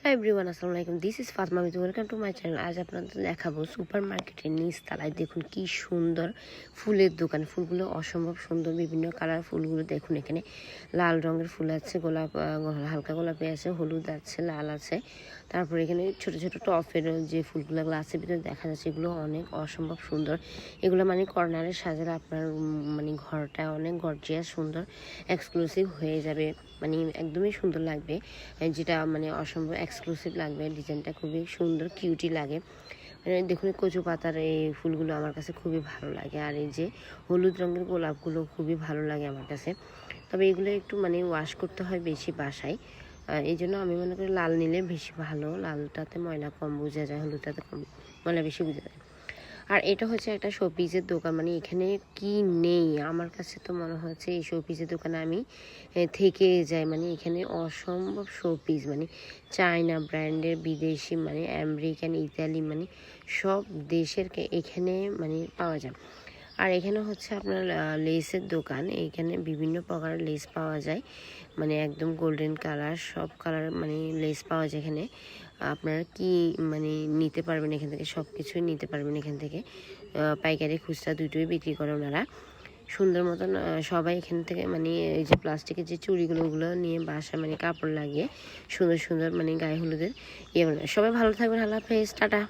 Hello everyone, আসসালামু আলাইকুম। This is Fatma Mitu, welcome to my channel. আজ আপনাদের দেখাবো সুপার মার্কেটের নিচতলায় দেখুন কি সুন্দর ফুলের দোকান। ফুলগুলো অসম্ভব সুন্দর, বিভিন্ন কালার ফুলগুলো দেখুন। এখানে লাল রঙের ফুল আছে, গোলাপ, হালকা গোলাপি আছে, হলুদ আছে, লাল আছে। তারপর এখানে ছোট ছোট টফের যে ফুলগুলো গ্লাসের ভিতরে দেখা যাচ্ছে, এগুলো অনেক অসম্ভব সুন্দর। এগুলো মানে কর্নারে সাজালে আপনার মানে ঘরটা অনেক গর্জিয়াস, সুন্দর, এক্সক্লুসিভ হয়ে যাবে। মানে একদমই সুন্দর লাগবে, যেটা মানে অসম্ভব এক্সক্লুসিভ লাগবে। ডিজাইনটা খুবই সুন্দর, কিউটি লাগে। দেখুন কচু পাতার এই ফুলগুলো আমার কাছে খুবই ভালো লাগে। আর এই যে হলুদ রঙের গোলাপগুলো খুবই ভালো লাগে আমার কাছে। তবে এগুলো একটু মানে ওয়াশ করতে হয় বেশি বাসায়, এই জন্য আমি মনে করি লাল নিলে বেশি ভালো। লালটাতে ময়লা কম বোঝা যায়, হলুদটাতে কম ময়লা বেশি বোঝা যায়। আর এটা হচ্ছে একটা শোপিসের দোকান। মানে এখানে কি নেই, আমার কাছে তো মনে হচ্ছে এই শোপিসের দোকানে আমি থেকে যাই। মানে এখানে অসম্ভব শোপিস, মানে চায়না ব্র্যান্ডের, বিদেশি, মানে আমেরিকান, ইতালি, মানে সব দেশের এখানে মানে পাওয়া যায়। আর এখানে হচ্ছে আপনার লেসের দোকান। এখানে বিভিন্ন প্রকার লেস পাওয়া যায়, মানে একদম গোল্ডেন কালার, সব কালার মানে লেস পাওয়া যায় এখানে। আপনারা কি মানে নিতে পারবেন এখান থেকে, সব কিছুই নিতে পারবেন এখান থেকে। পাইকারি খুচরা দুটোই বিক্রি করে ওনারা সুন্দর মতন। সবাই এখান থেকে মানে এই যে প্লাস্টিকের যে চুড়িগুলো, ওগুলো নিয়ে বাসায় মানে কাপড় লাগিয়ে সুন্দর সুন্দর মানে গায়ে হলুদের ইয়ে। সবাই ভালো থাকবেন, আল্লাহ হাফেজ, টাটা।